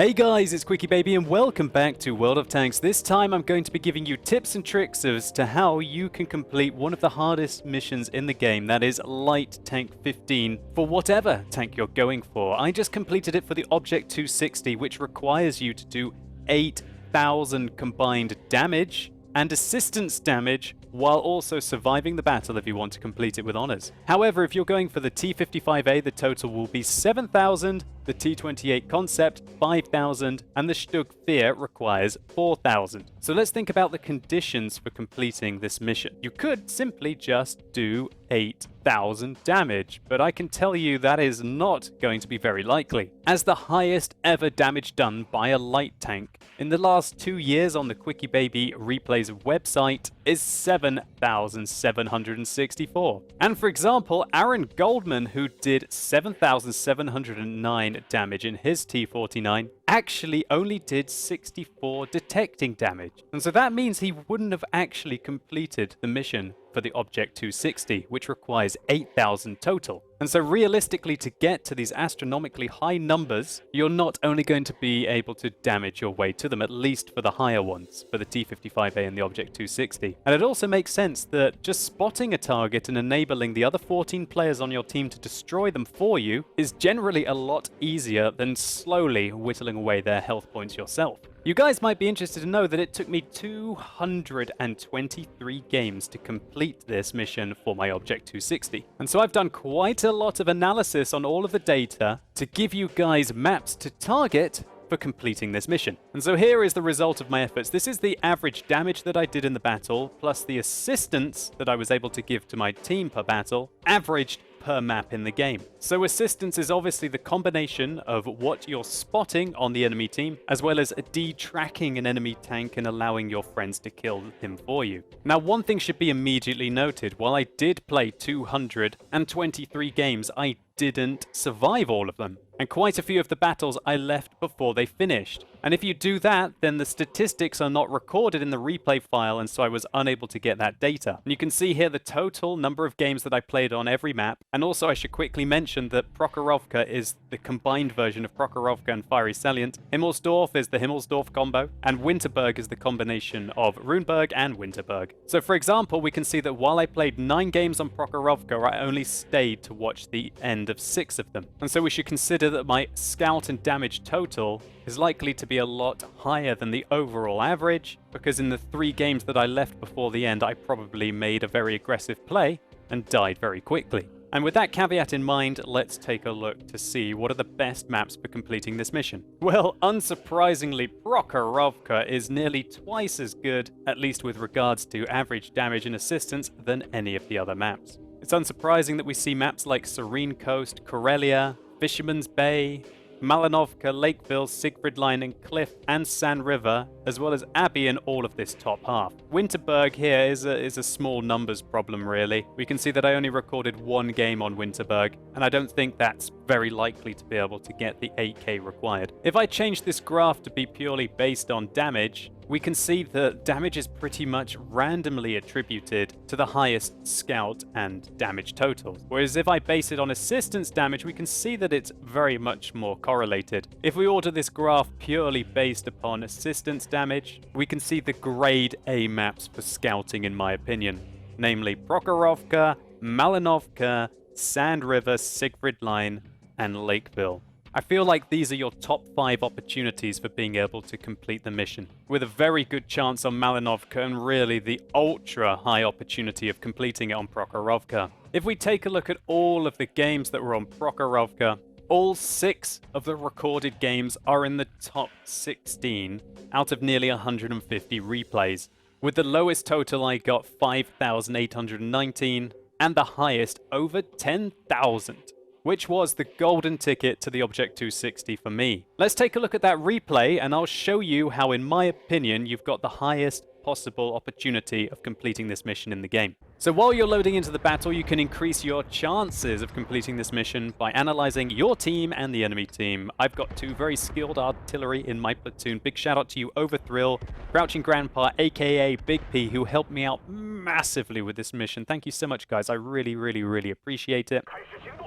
Hey guys, it's QuickyBaby and welcome back to World of Tanks. This time I'm going to be giving you tips and tricks as to how you can complete one of the hardest missions in the game, that is Light Tank 15, for whatever tank you're going for. I just completed it for the Object 260, which requires you to do 8,000 combined damage and assistance damage while also surviving the battle if you want to complete it with honors. However, if you're going for the T-55A, the total will be 7,000, the T-28 Concept 5,000, and the Stug Fear requires 4,000. So let's think about the conditions for completing this mission. You could simply just do 8,000 damage, but I can tell you that is not going to be very likely, as the highest ever damage done by a light tank in the last 2 years on the QuickyBaby replays website is 7,764. And for example, Aaron Goldman, who did 7,709 damage in his T-49, actually only did 64 detecting damage. And so that means he wouldn't have actually completed the mission for the Object 260, which requires 8,000 total. And so realistically, to get to these astronomically high numbers, you're not only going to be able to damage your way to them, at least for the higher ones, for the T-55A and the Object 260. And it also makes sense that just spotting a target and enabling the other 14 players on your team to destroy them for you is generally a lot easier than slowly whittling away their health points yourself. You guys might be interested to know that it took me 223 games to complete this mission for my Object 260. And so I've done quite a lot of analysis on all of the data to give you guys maps to target for completing this mission. And so here is the result of my efforts. This is the average damage that I did in the battle, plus the assistance that I was able to give to my team per battle, averaged per map in the game. So assistance is obviously the combination of what you're spotting on the enemy team, as well as de-tracking an enemy tank and allowing your friends to kill him for you. Now, one thing should be immediately noted. While I did play 223 games, I didn't survive all of them. And quite a few of the battles I left before they finished. And if you do that, then the statistics are not recorded in the replay file, and so I was unable to get that data. And you can see here the total number of games that I played on every map. And also I should quickly mention that Prokhorovka is the combined version of Prokhorovka and Fiery Salient. Himmelsdorf is the Himmelsdorf combo, and Winterberg is the combination of Runeberg and Winterberg. So for example, we can see that while I played 9 games on Prokhorovka, I only stayed to watch the end of 6 of them. And so we should consider that my scout and damage total is likely to be a lot higher than the overall average, because in the 3 games that I left before the end, I probably made a very aggressive play and died very quickly. And with that caveat in mind, let's take a look to see what are the best maps for completing this mission. Well, unsurprisingly, Prokhorovka is nearly twice as good, at least with regards to average damage and assistance, than any of the other maps. It's unsurprising that we see maps like Serene Coast, Karelia, Fisherman's Bay, Malinovka, Lakeville, Siegfried Line and Cliff, and San River, as well as Abbey in all of this top half. Winterberg here is a small numbers problem, really. We can see that I only recorded 1 game on Winterberg, and I don't think that's very likely to be able to get the 8K required. If I change this graph to be purely based on damage, we can see that damage is pretty much randomly attributed to the highest scout and damage totals. Whereas if I base it on assistance damage, we can see that it's very much more correlated. If we order this graph purely based upon assistance damage, we can see the grade A maps for scouting, in my opinion, namely Prokhorovka, Malinovka, Sand River, Siegfried Line, and Lakeville. I feel like these are your top 5 opportunities for being able to complete the mission, with a very good chance on Malinovka and really the ultra high opportunity of completing it on Prokhorovka. If we take a look at all of the games that were on Prokhorovka, all 6 of the recorded games are in the top 16 out of nearly 150 replays, with the lowest total I got 5,819 and the highest over 10,000. Which was the golden ticket to the Object 260 for me. Let's take a look at that replay, and I'll show you how, in my opinion, you've got the highest possible opportunity of completing this mission in the game. So while you're loading into the battle, you can increase your chances of completing this mission by analyzing your team and the enemy team. I've got 2 very skilled artillery in my platoon. Big shout out to you, Overthrill, Crouching Grandpa, aka Big P, who helped me out massively with this mission. Thank you so much, guys. I really, really, really appreciate it.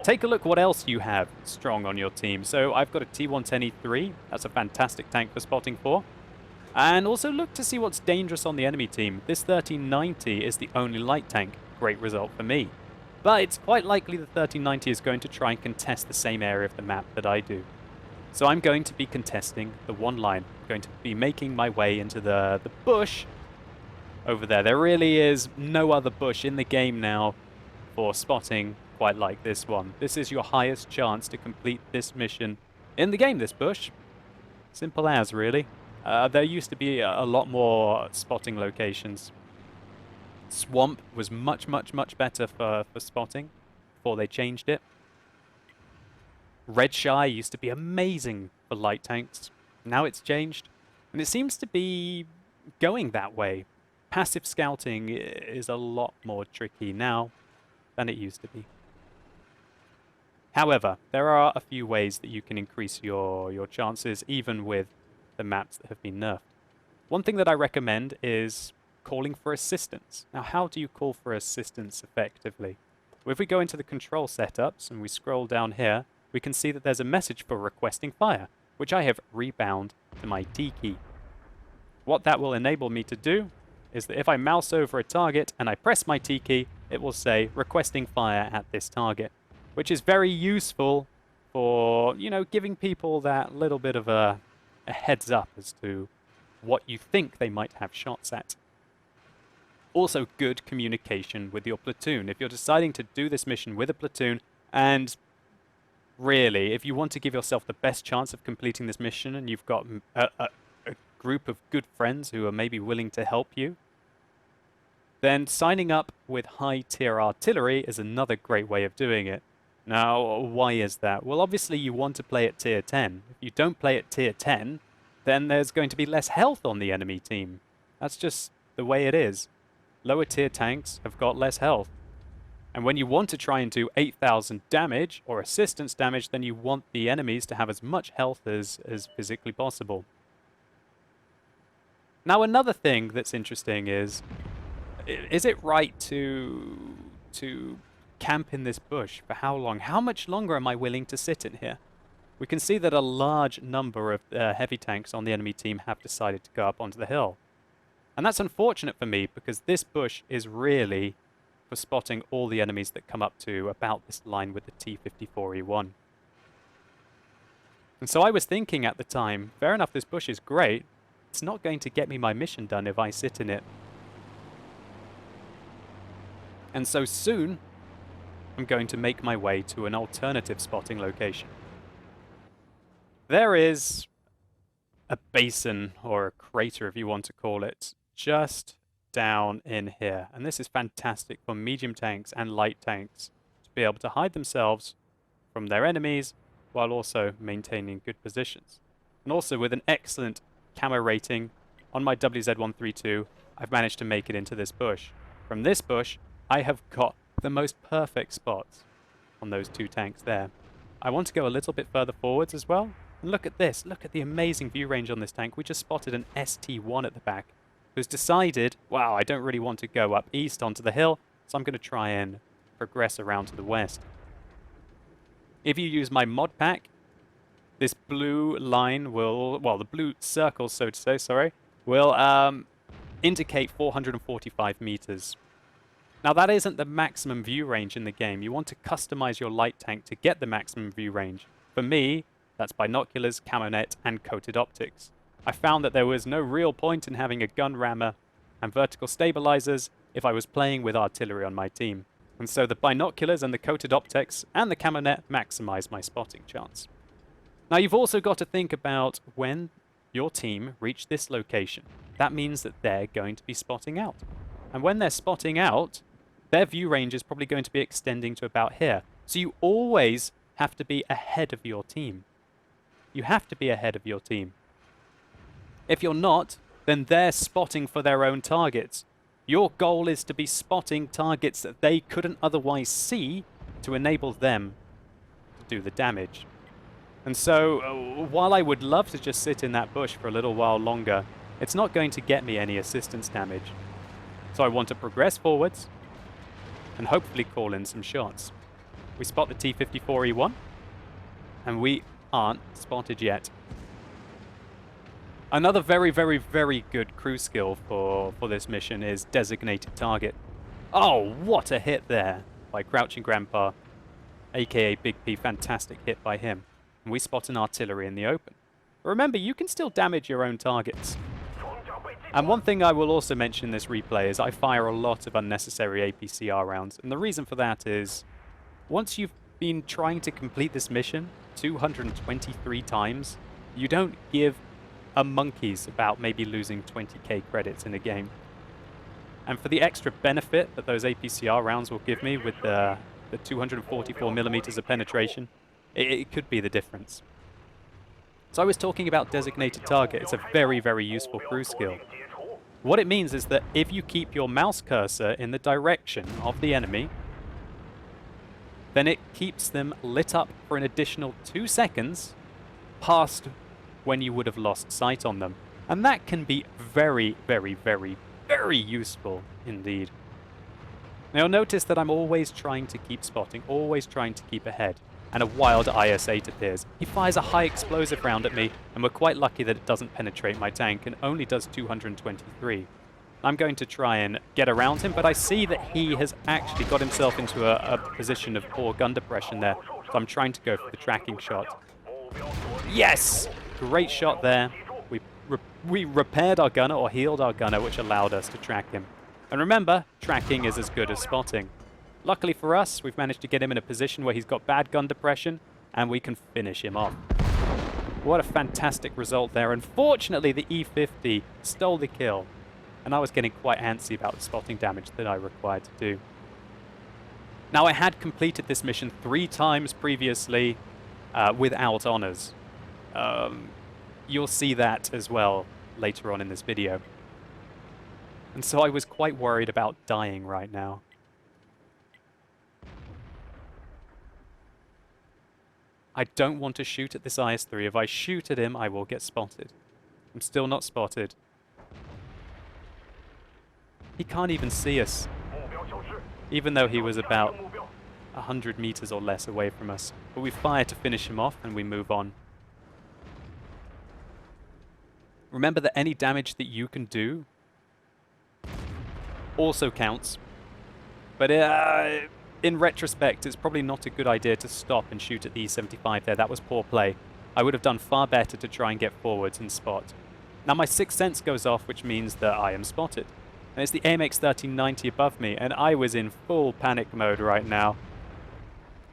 take a look what else you have strong on your team. So I've got a T110E3. That's a fantastic tank for spotting for. And also look to see what's dangerous on the enemy team. This 1390 is the only light tank. Great result for me. But it's quite likely the 1390 is going to try and contest the same area of the map that I do. So I'm going to be contesting the one line. I'm going to be making my way into the bush over there. There really is no other bush in the game now for spotting quite like this one. This is your highest chance to complete this mission in the game, this bush. Simple as, really. There used to be a lot more spotting locations. Swamp was much better for spotting before they changed it. Red Shy used to be amazing for light tanks. Now it's changed, and it seems to be going that way. Passive scouting is a lot more tricky now than it used to be. However, there are a few ways that you can increase your chances, even with the maps that have been nerfed. One thing that I recommend is calling for assistance. Now, how do you call for assistance effectively? Well, if we go into the control setups and we scroll down here, we can see that there's a message for requesting fire, which I have rebound to my T key. What that will enable me to do is that if I mouse over a target and I press my T key, it will say requesting fire at this target, which is very useful for, you know, giving people that little bit of a heads up as to what you think they might have shots at. Also, good communication with your platoon. If you're deciding to do this mission with a platoon, and really, if you want to give yourself the best chance of completing this mission and you've got a group of good friends who are maybe willing to help you, then signing up with high-tier artillery is another great way of doing it. Now, why is that? Well, obviously you want to play at tier 10. If you don't play at tier 10, then there's going to be less health on the enemy team. That's just the way it is. Lower tier tanks have got less health. And when you want to try and do 8,000 damage or assistance damage, then you want the enemies to have as much health as physically possible. Now, another thing that's interesting is it right to camp in this bush? For how long? How much longer am I willing to sit in here? We can see that a large number of heavy tanks on the enemy team have decided to go up onto the hill. And that's unfortunate for me, because this bush is really for spotting all the enemies that come up to about this line with the T-54E1. And so I was thinking at the time, fair enough, this bush is great. It's not going to get me my mission done if I sit in it. And so soon, I'm going to make my way to an alternative spotting location. There is a basin, or a crater if you want to call it, just down in here. And this is fantastic for medium tanks and light tanks to be able to hide themselves from their enemies while also maintaining good positions. And also with an excellent camo rating on my WZ-132, I've managed to make it into this bush. From this bush, I have got the most perfect spots on those two tanks there. I want to go a little bit further forwards as well. And look at this. Look at the amazing view range on this tank. We just spotted an ST-1 at the back who's decided, wow, I don't really want to go up east onto the hill, so I'm going to try and progress around to the west. If you use my mod pack, this blue line will, well, the blue circle, so to say, sorry, will indicate 445 meters. Now, that isn't the maximum view range in the game. You want to customize your light tank to get the maximum view range. For me, that's binoculars, camo net, and coated optics. I found that there was no real point in having a gun rammer and vertical stabilizers if I was playing with artillery on my team. And so the binoculars and the coated optics and the camo net maximize my spotting chance. Now, you've also got to think about when your team reach this location. That means that they're going to be spotting out. And when they're spotting out, their view range is probably going to be extending to about here. So you always have to be ahead of your team. You have to be ahead of your team. If you're not, then they're spotting for their own targets. Your goal is to be spotting targets that they couldn't otherwise see to enable them to do the damage. And so, while I would love to just sit in that bush for a little while longer, it's not going to get me any assistance damage. So I want to progress forwards and hopefully call in some shots. We spot the T-54E1, and we aren't spotted yet. Another very, very, very good crew skill for this mission is designated target. Oh, what a hit there by Crouching Grandpa, aka Big P. Fantastic hit by him. And we spot an artillery in the open. But remember, you can still damage your own targets. And one thing I will also mention in this replay is I fire a lot of unnecessary APCR rounds. And the reason for that is, once you've been trying to complete this mission 223 times, you don't give a monkey's about maybe losing 20k credits in a game. And for the extra benefit that those APCR rounds will give me with the 244 millimeters of penetration, it could be the difference. So I was talking about designated target. It's a very, very useful crew skill. What it means is that if you keep your mouse cursor in the direction of the enemy, then it keeps them lit up for an additional 2 seconds past when you would have lost sight on them. And that can be very, very, very, very useful indeed. Now you'll notice that I'm always trying to keep spotting, always trying to keep ahead. And a wild IS-8 appears. He fires a high explosive round at me, and we're quite lucky that it doesn't penetrate my tank and only does 223. I'm going to try and get around him, but I see that he has actually got himself into a position of poor gun depression there. So I'm trying to go for the tracking shot. Yes! Great shot there. We repaired our gunner, or healed our gunner, which allowed us to track him. And remember, tracking is as good as spotting. Luckily for us, we've managed to get him in a position where he's got bad gun depression, and we can finish him off. What a fantastic result there. Unfortunately, the E-50 stole the kill, and I was getting quite antsy about the spotting damage that I required to do. Now, I had completed this mission 3 times previously without honors. You'll see that as well later on in this video. And so I was quite worried about dying right now. I don't want to shoot at this IS-3. If I shoot at him, I will get spotted. I'm still not spotted. He can't even see us, even though he was about 100 meters or less away from us. But we fire to finish him off, and we move on. Remember that any damage that you can do also counts. But in retrospect, it's probably not a good idea to stop and shoot at the E-75 there. That was poor play. I would have done far better to try and get forwards and spot. Now my sixth sense goes off, which means that I am spotted. And it's the AMX 1390 above me, and I was in full panic mode right now,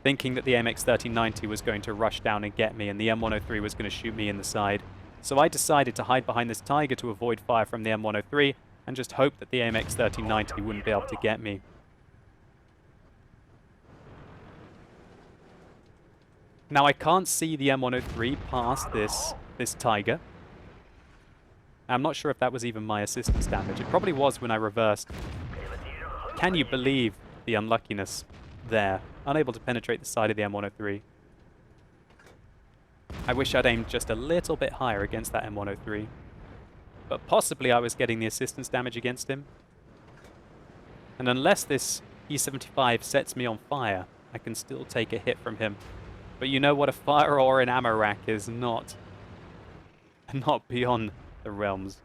thinking that the AMX 1390 was going to rush down and get me, and the M103 was going to shoot me in the side. So I decided to hide behind this Tiger to avoid fire from the M103, and just hope that the AMX 1390 wouldn't be able to get me. Now I can't see the M103 past this Tiger. I'm not sure if that was even my assistance damage. It probably was when I reversed. Can you believe the unluckiness there? Unable to penetrate the side of the M103. I wish I'd aimed just a little bit higher against that M103. But possibly I was getting the assistance damage against him. And unless this E-75 sets me on fire, I can still take a hit from him. But you know what, a fire or an ammo rack is not beyond the realms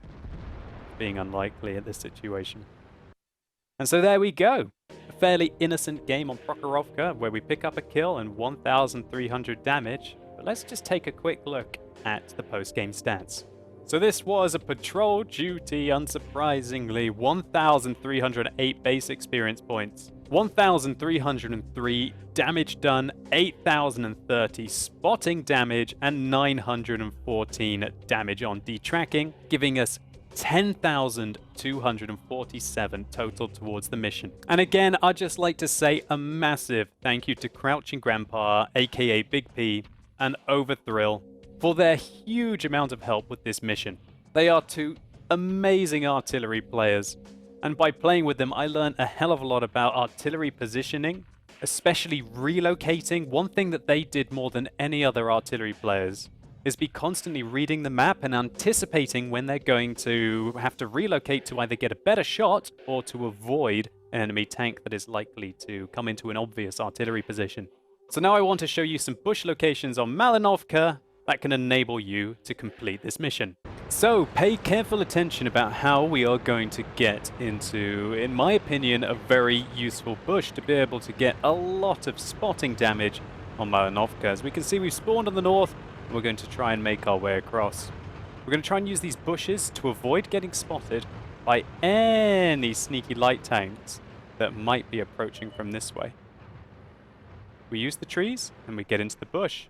of being unlikely at this situation. And so there we go. A fairly innocent game on Prokhorovka where we pick up a kill and 1,300 damage. But let's just take a quick look at the post-game stats. So this was a patrol duty, unsurprisingly, 1,308 base experience points, 1,303 damage done, 8,030 spotting damage, and 914 damage on detracking, giving us 10,247 total towards the mission. And again, I'd just like to say a massive thank you to Crouching Grandpa, aka Big P, and Overthrill for their huge amount of help with this mission. They are 2 amazing artillery players, and by playing with them I learned a hell of a lot about artillery positioning, especially relocating. One thing that they did more than any other artillery players is be constantly reading the map and anticipating when they're going to have to relocate to either get a better shot or to avoid an enemy tank that is likely to come into an obvious artillery position. So now I want to show you some bush locations on Malinovka that can enable you to complete this mission. So pay careful attention about how we are going to get into, in my opinion, a very useful bush to be able to get a lot of spotting damage on Malinovka. As we can see, we've spawned on the north, and we're going to try and make our way across. We're going to try and use these bushes to avoid getting spotted by any sneaky light tanks that might be approaching from this way. We use the trees and we get into the bush.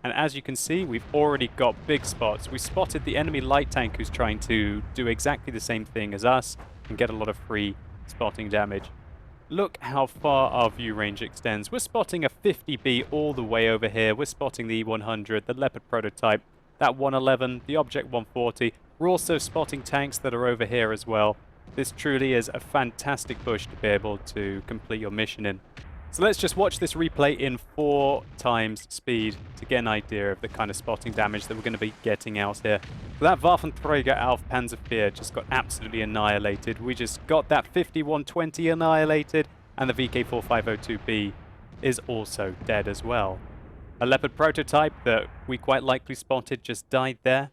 And as you can see, we've already got big spots. We spotted the enemy light tank who's trying to do exactly the same thing as us and get a lot of free spotting damage. Look how far our view range extends. We're spotting a 50B all the way over here. We're spotting the E100, the Leopard prototype, that 111, the Object 140. We're also spotting tanks that are over here as well. This truly is a fantastic bush to be able to complete your mission in. So let's just watch this replay in 4 times speed to get an idea of the kind of spotting damage that we're going to be getting out here. So that Waffenträger auf Panzervier just got absolutely annihilated. We just got that 5120 annihilated, and the VK4502B is also dead as well. A Leopard prototype that we quite likely spotted just died there.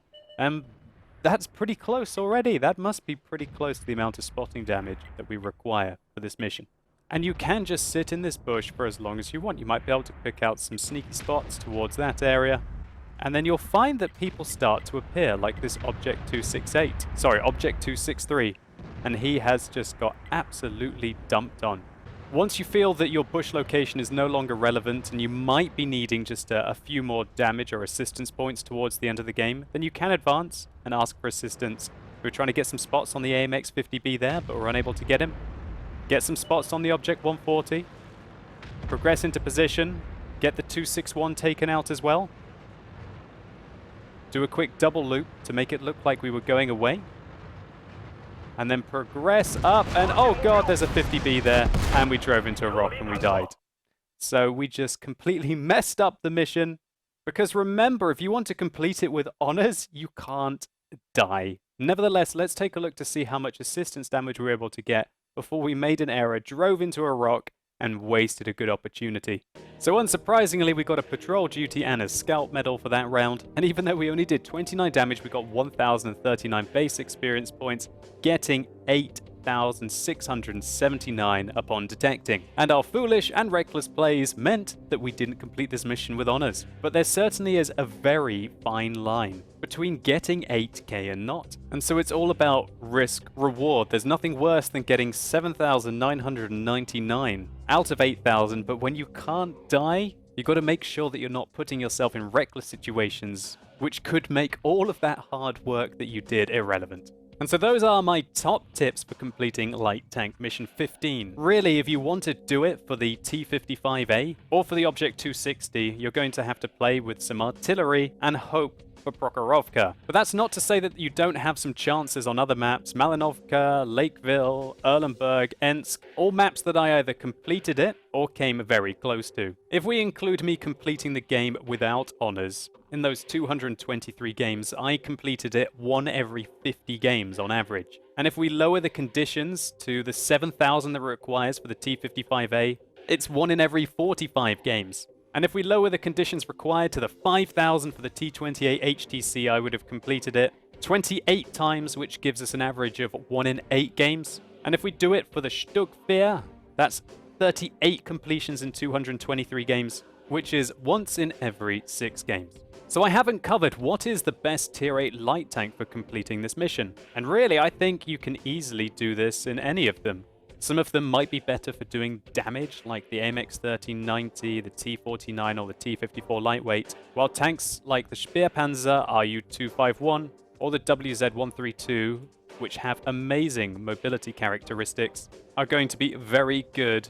That's pretty close already. That must be pretty close to the amount of spotting damage that we require for this mission. And you can just sit in this bush for as long as you want. You might be able to pick out some sneaky spots towards that area. And then you'll find that people start to appear, like this Object 263. And he has just got absolutely dumped on. Once you feel that your bush location is no longer relevant and you might be needing just a few more damage or assistance points towards the end of the game, then you can advance and ask for assistance. We were trying to get some spots on the AMX 50B there, but we're unable to get him. Get some spots on the Object 140. Progress into position. Get the 261 taken out as well. Do a quick double loop to make it look like we were going away. And then progress up, and oh god, there's a 50B there, and we drove into a rock and we died. So we just completely messed up the mission, because remember, if you want to complete it with honors, you can't die. Nevertheless, let's take a look to see how much assistance damage we were able to get before we made an error, drove into a rock, and wasted a good opportunity. So unsurprisingly, we got a patrol duty and a scout medal for that round, and even though we only did 29 damage, we got 1,039 base experience points, getting 8,679 upon detecting. And our foolish and reckless plays meant that we didn't complete this mission with honors. But there certainly is a very fine line between getting 8k and not. And so it's all about risk reward. There's nothing worse than getting 7,999 out of 8,000, but when you can't die, you've got to make sure that you're not putting yourself in reckless situations, which could make all of that hard work that you did irrelevant. And so those are my top tips for completing Light Tank Mission 15. Really, if you want to do it for the T-55A or for the Object 260, you're going to have to play with some artillery and hope for Prokhorovka. But that's not to say that you don't have some chances on other maps. Malinovka, Lakeville, Erlenberg, Ensk, all maps that I either completed it or came very close to. If we include me completing the game without honors, in those 223 games, I completed it 1 every 50 games on average. And if we lower the conditions to the 7,000 that it requires for the T-55A, it's 1 in every 45 games. And if we lower the conditions required to the 5,000 for the T-28 HTC, I would have completed it 28 times, which gives us an average of 1 in 8 games. And if we do it for the Stückwehr, that's 38 completions in 223 games, which is once in every 6 games. So I haven't covered what is the best tier 8 light tank for completing this mission. And really, I think you can easily do this in any of them. Some of them might be better for doing damage, like the AMX 1390, the T49, or the T54 lightweight, while tanks like the Speerpanzer RU251 or the WZ132, which have amazing mobility characteristics, are going to be very good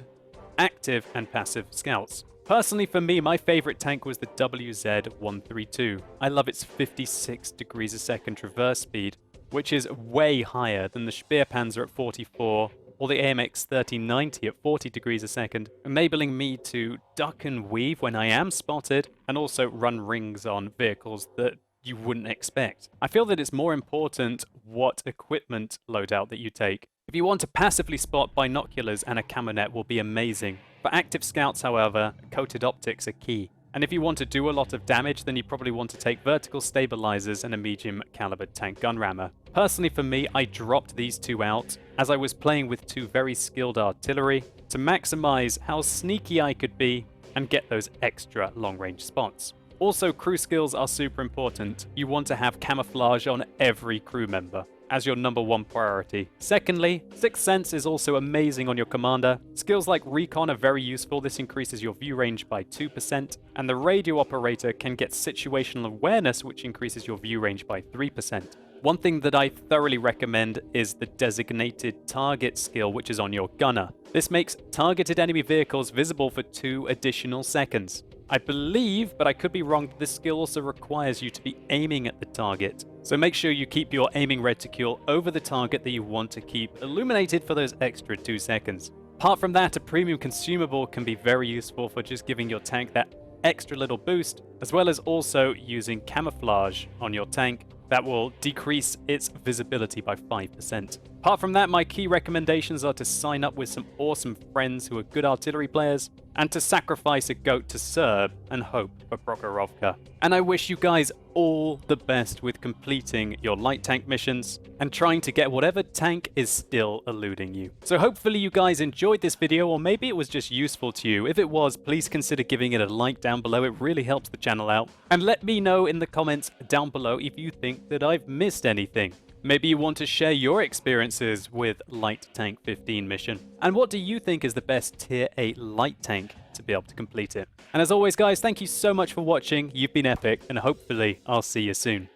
active and passive scouts. Personally, for me, my favorite tank was the WZ132. I love its 56 degrees a second traverse speed, which is way higher than the Speerpanzer at 44 or the AMX 1390 at 40 degrees a second, enabling me to duck and weave when I am spotted and also run rings on vehicles that you wouldn't expect. I feel that it's more important what equipment loadout that you take. If you want to passively spot, binoculars and a camo net will be amazing. For active scouts, however, coated optics are key. And if you want to do a lot of damage, then you probably want to take vertical stabilizers and a medium caliber tank gun rammer. Personally for me, I dropped these two out as I was playing with two very skilled artillery to maximize how sneaky I could be and get those extra long range spots. Also, crew skills are super important. You want to have camouflage on every crew member as your #1 priority. Secondly, Sixth Sense is also amazing on your commander. Skills like Recon are very useful. This increases your view range by 2%, and the radio operator can get situational awareness, which increases your view range by 3%. One thing that I thoroughly recommend is the designated target skill, which is on your gunner. This makes targeted enemy vehicles visible for 2 additional seconds. I believe, but I could be wrong, that this skill also requires you to be aiming at the target. So make sure you keep your aiming reticule over the target that you want to keep illuminated for those extra 2 seconds. Apart from that, a premium consumable can be very useful for just giving your tank that extra little boost, as well as also using camouflage on your tank that will decrease its visibility by 5%. Apart from that, my key recommendations are to sign up with some awesome friends who are good artillery players, and to sacrifice a goat to Serb and hope for Prokhorovka. And I wish you guys all the best with completing your light tank missions and trying to get whatever tank is still eluding you. So hopefully you guys enjoyed this video, or maybe it was just useful to you. If it was, please consider giving it a like down below. It really helps the channel out. And let me know in the comments down below if you think that I've missed anything. Maybe you want to share your experiences with Light Tank 15 mission. And what do you think is the best tier 8 light tank to be able to complete it? And as always guys, thank you so much for watching. You've been epic, and hopefully I'll see you soon.